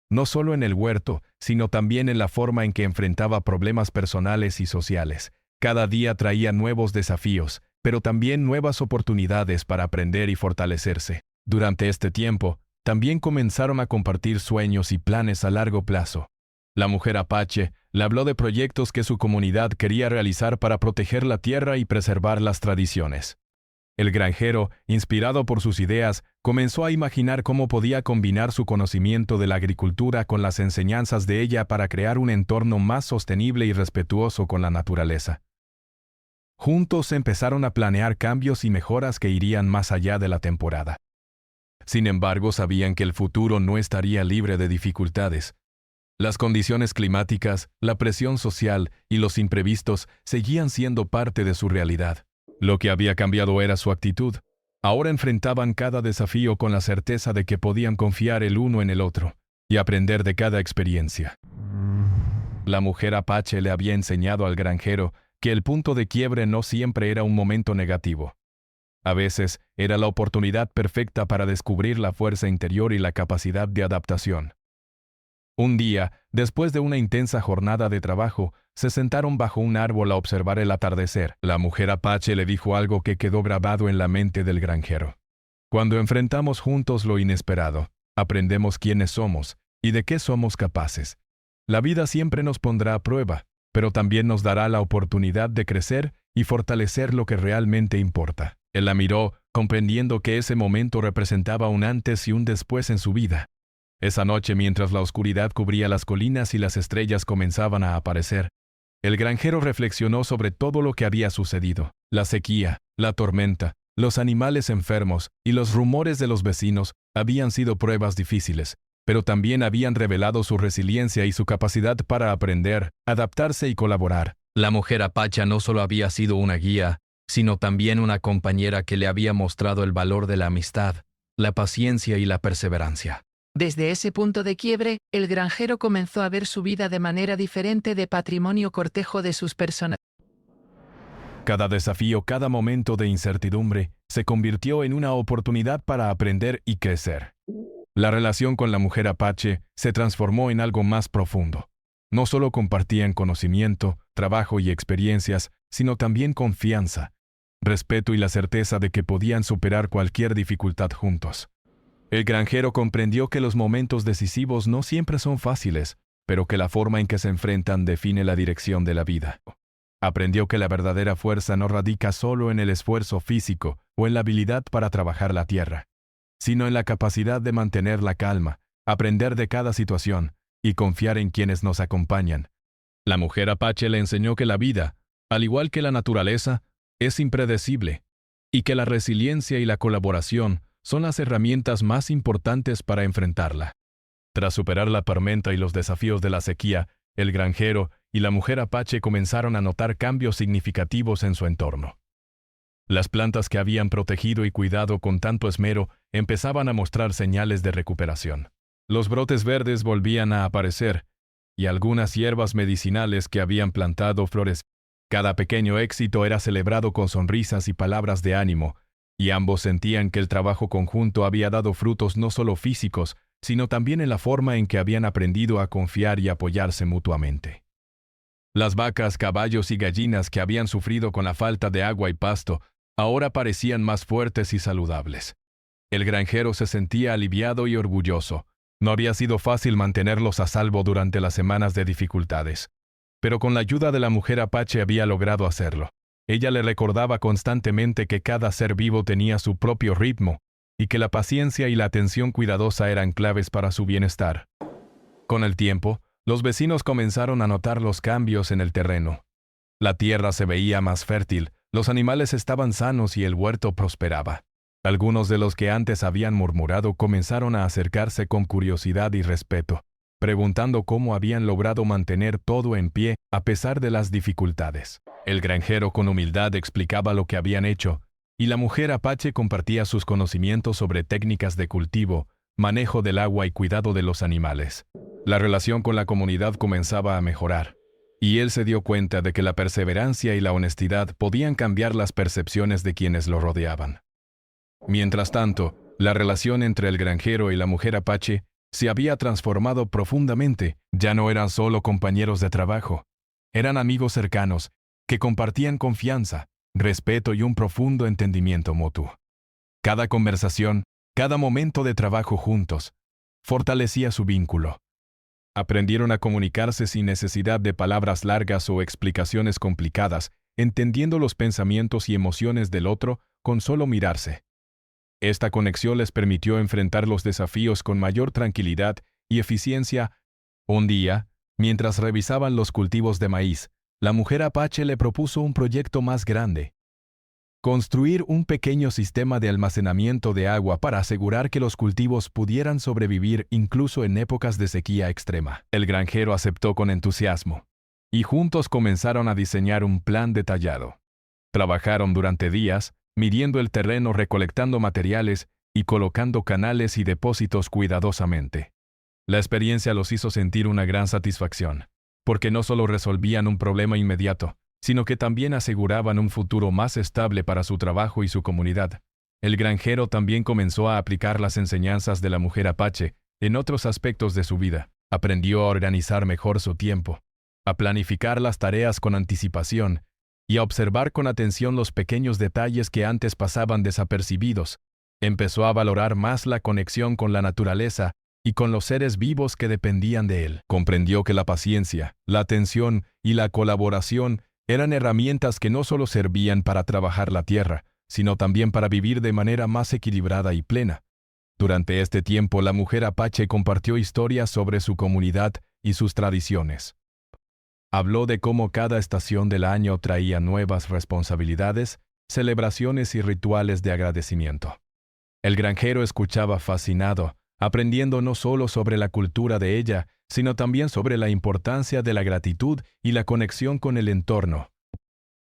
no solo en el huerto, sino también en la forma en que enfrentaba problemas personales y sociales. Cada día traía nuevos desafíos, pero también nuevas oportunidades para aprender y fortalecerse. Durante este tiempo, también comenzaron a compartir sueños y planes a largo plazo. La mujer Apache le habló de proyectos que su comunidad quería realizar para proteger la tierra y preservar las tradiciones. El granjero, inspirado por sus ideas, comenzó a imaginar cómo podía combinar su conocimiento de la agricultura con las enseñanzas de ella para crear un entorno más sostenible y respetuoso con la naturaleza. Juntos empezaron a planear cambios y mejoras que irían más allá de la temporada. Sin embargo, sabían que el futuro no estaría libre de dificultades. Las condiciones climáticas, la presión social y los imprevistos seguían siendo parte de su realidad. Lo que había cambiado era su actitud. Ahora enfrentaban cada desafío con la certeza de que podían confiar el uno en el otro y aprender de cada experiencia. La mujer Apache le había enseñado al granjero que el punto de quiebre no siempre era un momento negativo. A veces era la oportunidad perfecta para descubrir la fuerza interior y la capacidad de adaptación. Un día, después de una intensa jornada de trabajo, se sentaron bajo un árbol a observar el atardecer. La mujer Apache le dijo algo que quedó grabado en la mente del granjero. Cuando enfrentamos juntos lo inesperado, aprendemos quiénes somos y de qué somos capaces. La vida siempre nos pondrá a prueba, pero también nos dará la oportunidad de crecer y fortalecer lo que realmente importa. Él la miró, comprendiendo que ese momento representaba un antes y un después en su vida. Esa noche, mientras la oscuridad cubría las colinas y las estrellas comenzaban a aparecer, el granjero reflexionó sobre todo lo que había sucedido. La sequía, la tormenta, los animales enfermos y los rumores de los vecinos habían sido pruebas difíciles, pero también habían revelado su resiliencia y su capacidad para aprender, adaptarse y colaborar. La mujer Apache no solo había sido una guía, sino también una compañera que le había mostrado el valor de la amistad, la paciencia y la perseverancia. Desde ese punto de quiebre, el granjero comenzó a ver su vida de manera diferente, de patrimonio cortejo de sus personas. Cada desafío, cada momento de incertidumbre, se convirtió en una oportunidad para aprender y crecer. La relación con la mujer Apache se transformó en algo más profundo. No solo compartían conocimiento, trabajo y experiencias, sino también confianza, respeto y la certeza de que podían superar cualquier dificultad juntos. El granjero comprendió que los momentos decisivos no siempre son fáciles, pero que la forma en que se enfrentan define la dirección de la vida. Aprendió que la verdadera fuerza no radica solo en el esfuerzo físico o en la habilidad para trabajar la tierra, sino en la capacidad de mantener la calma, aprender de cada situación y confiar en quienes nos acompañan. La mujer Apache le enseñó que la vida, al igual que la naturaleza, es impredecible, y que la resiliencia y la colaboración son las herramientas más importantes para enfrentarla. Tras superar la tormenta y los desafíos de la sequía, el granjero y la mujer Apache comenzaron a notar cambios significativos en su entorno. Las plantas que habían protegido y cuidado con tanto esmero empezaban a mostrar señales de recuperación. Los brotes verdes volvían a aparecer, y algunas hierbas medicinales que habían plantado florecían. Cada pequeño éxito era celebrado con sonrisas y palabras de ánimo, y ambos sentían que el trabajo conjunto había dado frutos no solo físicos, sino también en la forma en que habían aprendido a confiar y apoyarse mutuamente. Las vacas, caballos y gallinas que habían sufrido con la falta de agua y pasto, ahora parecían más fuertes y saludables. El granjero se sentía aliviado y orgulloso. No había sido fácil mantenerlos a salvo durante las semanas de dificultades, pero con la ayuda de la mujer Apache había logrado hacerlo. Ella le recordaba constantemente que cada ser vivo tenía su propio ritmo y que la paciencia y la atención cuidadosa eran claves para su bienestar. Con el tiempo, los vecinos comenzaron a notar los cambios en el terreno. La tierra se veía más fértil, los animales estaban sanos y el huerto prosperaba. Algunos de los que antes habían murmurado comenzaron a acercarse con curiosidad y respeto, preguntando cómo habían logrado mantener todo en pie a pesar de las dificultades. El granjero con humildad explicaba lo que habían hecho, y la mujer Apache compartía sus conocimientos sobre técnicas de cultivo, manejo del agua y cuidado de los animales. La relación con la comunidad comenzaba a mejorar, y él se dio cuenta de que la perseverancia y la honestidad podían cambiar las percepciones de quienes lo rodeaban. Mientras tanto, la relación entre el granjero y la mujer Apache se había transformado profundamente. Ya no eran solo compañeros de trabajo, eran amigos cercanos que compartían confianza, respeto y un profundo entendimiento mutuo. Cada conversación, cada momento de trabajo juntos, fortalecía su vínculo. Aprendieron a comunicarse sin necesidad de palabras largas o explicaciones complicadas, entendiendo los pensamientos y emociones del otro con solo mirarse. Esta conexión les permitió enfrentar los desafíos con mayor tranquilidad y eficiencia. Un día, mientras revisaban los cultivos de maíz, la mujer apache le propuso un proyecto más grande: construir un pequeño sistema de almacenamiento de agua para asegurar que los cultivos pudieran sobrevivir incluso en épocas de sequía extrema. El granjero aceptó con entusiasmo, y juntos comenzaron a diseñar un plan detallado. Trabajaron durante días, midiendo el terreno, recolectando materiales y colocando canales y depósitos cuidadosamente. La experiencia los hizo sentir una gran satisfacción, porque no solo resolvían un problema inmediato, sino que también aseguraban un futuro más estable para su trabajo y su comunidad. El granjero también comenzó a aplicar las enseñanzas de la mujer apache en otros aspectos de su vida. Aprendió a organizar mejor su tiempo, a planificar las tareas con anticipación y a observar con atención los pequeños detalles que antes pasaban desapercibidos. Empezó a valorar más la conexión con la naturaleza y con los seres vivos que dependían de él. Comprendió que la paciencia, la atención y la colaboración eran herramientas que no solo servían para trabajar la tierra, sino también para vivir de manera más equilibrada y plena. Durante este tiempo, la mujer apache compartió historias sobre su comunidad y sus tradiciones. Habló de cómo cada estación del año traía nuevas responsabilidades, celebraciones y rituales de agradecimiento. El granjero escuchaba fascinado, aprendiendo no solo sobre la cultura de ella, sino también sobre la importancia de la gratitud y la conexión con el entorno.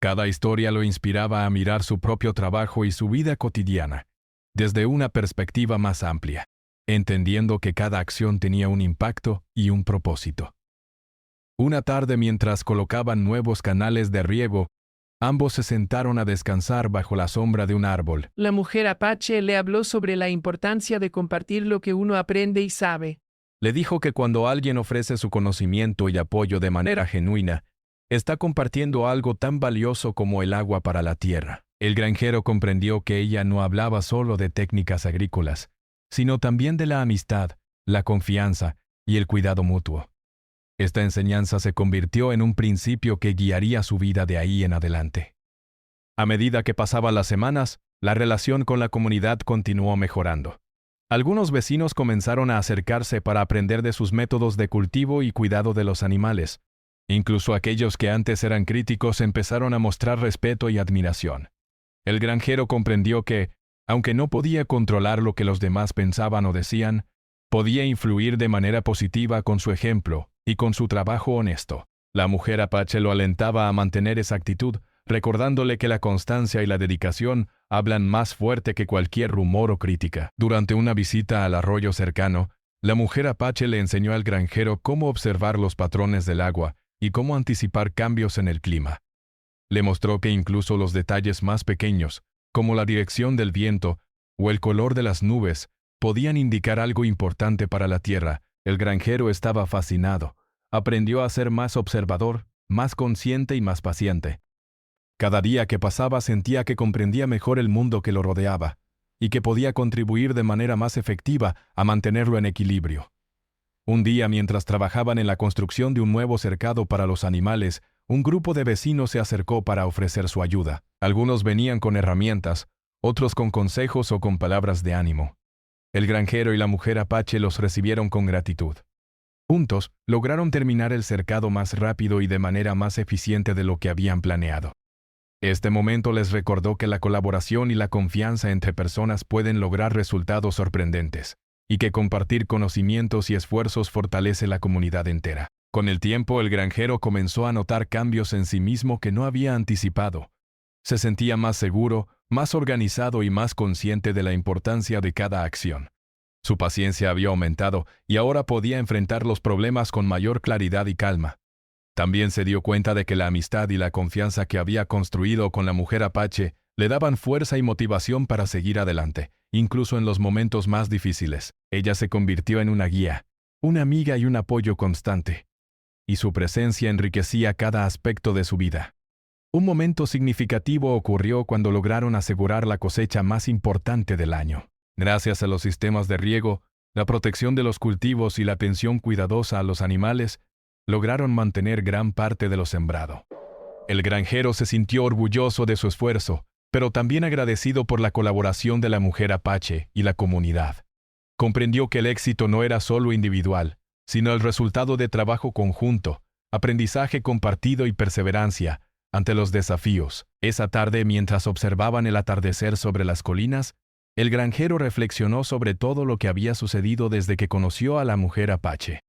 Cada historia lo inspiraba a mirar su propio trabajo y su vida cotidiana desde una perspectiva más amplia, entendiendo que cada acción tenía un impacto y un propósito. Una tarde, mientras colocaban nuevos canales de riego, ambos se sentaron a descansar bajo la sombra de un árbol. La mujer apache le habló sobre la importancia de compartir lo que uno aprende y sabe. Le dijo que cuando alguien ofrece su conocimiento y apoyo de manera genuina, está compartiendo algo tan valioso como el agua para la tierra. El granjero comprendió que ella no hablaba solo de técnicas agrícolas, sino también de la amistad, la confianza y el cuidado mutuo. Esta enseñanza se convirtió en un principio que guiaría su vida de ahí en adelante. A medida que pasaban las semanas, la relación con la comunidad continuó mejorando. Algunos vecinos comenzaron a acercarse para aprender de sus métodos de cultivo y cuidado de los animales. Incluso aquellos que antes eran críticos empezaron a mostrar respeto y admiración. El granjero comprendió que, aunque no podía controlar lo que los demás pensaban o decían, podía influir de manera positiva con su ejemplo y con su trabajo honesto. La mujer apache lo alentaba a mantener esa actitud, recordándole que la constancia y la dedicación hablan más fuerte que cualquier rumor o crítica. Durante una visita al arroyo cercano, la mujer apache le enseñó al granjero cómo observar los patrones del agua y cómo anticipar cambios en el clima. Le mostró que incluso los detalles más pequeños, como la dirección del viento o el color de las nubes, podían indicar algo importante para la tierra. El granjero estaba fascinado. Aprendió a ser más observador, más consciente y más paciente. Cada día que pasaba sentía que comprendía mejor el mundo que lo rodeaba y que podía contribuir de manera más efectiva a mantenerlo en equilibrio. Un día, mientras trabajaban en la construcción de un nuevo cercado para los animales, un grupo de vecinos se acercó para ofrecer su ayuda. Algunos venían con herramientas, otros con consejos o con palabras de ánimo. El granjero y la mujer apache los recibieron con gratitud. Juntos, lograron terminar el cercado más rápido y de manera más eficiente de lo que habían planeado. Este momento les recordó que la colaboración y la confianza entre personas pueden lograr resultados sorprendentes, y que compartir conocimientos y esfuerzos fortalece la comunidad entera. Con el tiempo, el granjero comenzó a notar cambios en sí mismo que no había anticipado. Se sentía más seguro, más organizado y más consciente de la importancia de cada acción. Su paciencia había aumentado y ahora podía enfrentar los problemas con mayor claridad y calma. También se dio cuenta de que la amistad y la confianza que había construido con la mujer apache le daban fuerza y motivación para seguir adelante, incluso en los momentos más difíciles. Ella se convirtió en una guía, una amiga y un apoyo constante, y su presencia enriquecía cada aspecto de su vida. Un momento significativo ocurrió cuando lograron asegurar la cosecha más importante del año. Gracias a los sistemas de riego, la protección de los cultivos y la atención cuidadosa a los animales, lograron mantener gran parte de lo sembrado. El granjero se sintió orgulloso de su esfuerzo, pero también agradecido por la colaboración de la mujer apache y la comunidad. Comprendió que el éxito no era solo individual, sino el resultado de trabajo conjunto, aprendizaje compartido y perseverancia ante los desafíos. Esa tarde, mientras observaban el atardecer sobre las colinas, el granjero reflexionó sobre todo lo que había sucedido desde que conoció a la mujer apache.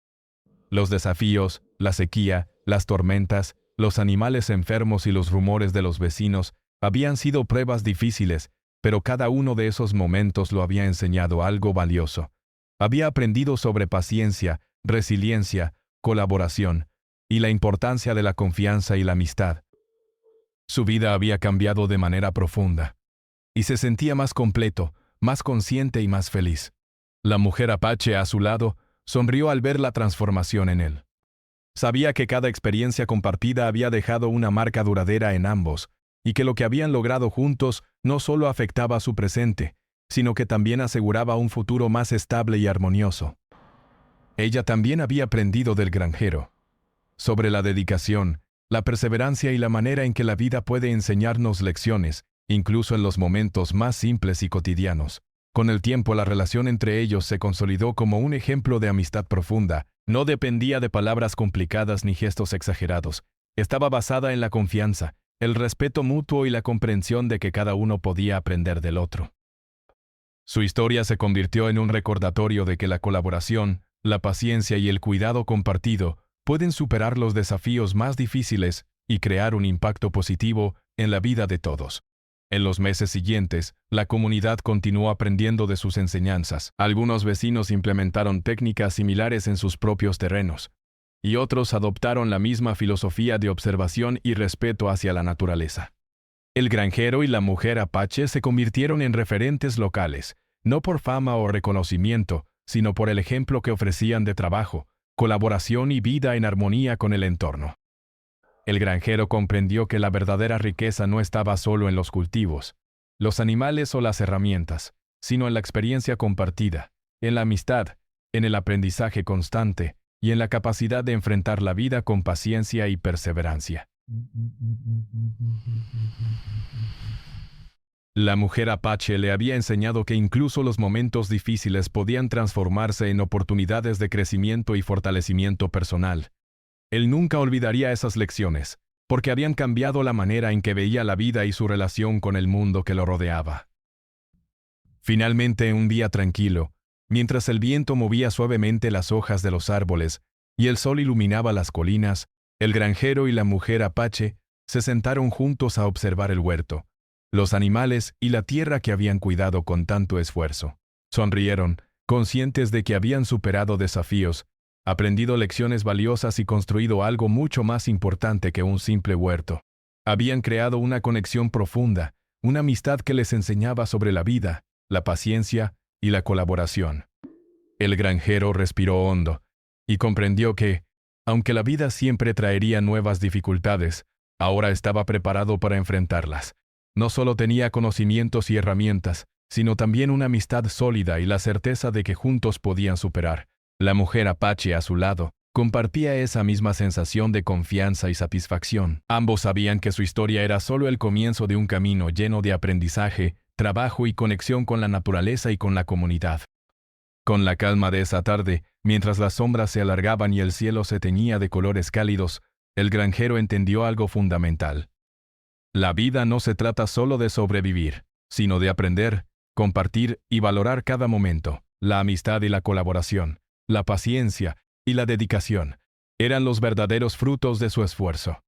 Los desafíos, la sequía, las tormentas, los animales enfermos y los rumores de los vecinos habían sido pruebas difíciles, pero cada uno de esos momentos lo había enseñado algo valioso. Había aprendido sobre paciencia, resiliencia, colaboración y la importancia de la confianza y la amistad. Su vida había cambiado de manera profunda, y se sentía más completo, más consciente y más feliz. La mujer apache a su lado sonrió al ver la transformación en él. Sabía que cada experiencia compartida había dejado una marca duradera en ambos, y que lo que habían logrado juntos no solo afectaba su presente, sino que también aseguraba un futuro más estable y armonioso. Ella también había aprendido del granjero, sobre la dedicación, la perseverancia y la manera en que la vida puede enseñarnos lecciones, incluso en los momentos más simples y cotidianos. Con el tiempo, la relación entre ellos se consolidó como un ejemplo de amistad profunda. No dependía de palabras complicadas ni gestos exagerados. Estaba basada en la confianza, el respeto mutuo y la comprensión de que cada uno podía aprender del otro. Su historia se convirtió en un recordatorio de que la colaboración, la paciencia y el cuidado compartido pueden superar los desafíos más difíciles y crear un impacto positivo en la vida de todos. En los meses siguientes, la comunidad continuó aprendiendo de sus enseñanzas. Algunos vecinos implementaron técnicas similares en sus propios terrenos, y otros adoptaron la misma filosofía de observación y respeto hacia la naturaleza. El granjero y la mujer apache se convirtieron en referentes locales, no por fama o reconocimiento, sino por el ejemplo que ofrecían de trabajo, colaboración y vida en armonía con el entorno. El granjero comprendió que la verdadera riqueza no estaba solo en los cultivos, los animales o las herramientas, sino en la experiencia compartida, en la amistad, en el aprendizaje constante y en la capacidad de enfrentar la vida con paciencia y perseverancia. La mujer apache le había enseñado que incluso los momentos difíciles podían transformarse en oportunidades de crecimiento y fortalecimiento personal. Él nunca olvidaría esas lecciones, porque habían cambiado la manera en que veía la vida y su relación con el mundo que lo rodeaba. Finalmente, un día tranquilo, mientras el viento movía suavemente las hojas de los árboles y el sol iluminaba las colinas, el granjero y la mujer apache se sentaron juntos a observar el huerto, los animales y la tierra que habían cuidado con tanto esfuerzo. Sonrieron, conscientes de que habían superado desafíos, aprendido lecciones valiosas y construido algo mucho más importante que un simple huerto. Habían creado una conexión profunda, una amistad que les enseñaba sobre la vida, la paciencia y la colaboración. El granjero respiró hondo y comprendió que, aunque la vida siempre traería nuevas dificultades, ahora estaba preparado para enfrentarlas. No solo tenía conocimientos y herramientas, sino también una amistad sólida y la certeza de que juntos podían superar. La mujer apache a su lado compartía esa misma sensación de confianza y satisfacción. Ambos sabían que su historia era solo el comienzo de un camino lleno de aprendizaje, trabajo y conexión con la naturaleza y con la comunidad. Con la calma de esa tarde, mientras las sombras se alargaban y el cielo se teñía de colores cálidos, el granjero entendió algo fundamental. La vida no se trata solo de sobrevivir, sino de aprender, compartir y valorar cada momento. La amistad y la colaboración, la paciencia y la dedicación eran los verdaderos frutos de su esfuerzo.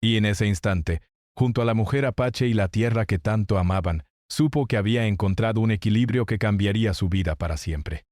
Y en ese instante, junto a la mujer apache y la tierra que tanto amaban, supo que había encontrado un equilibrio que cambiaría su vida para siempre.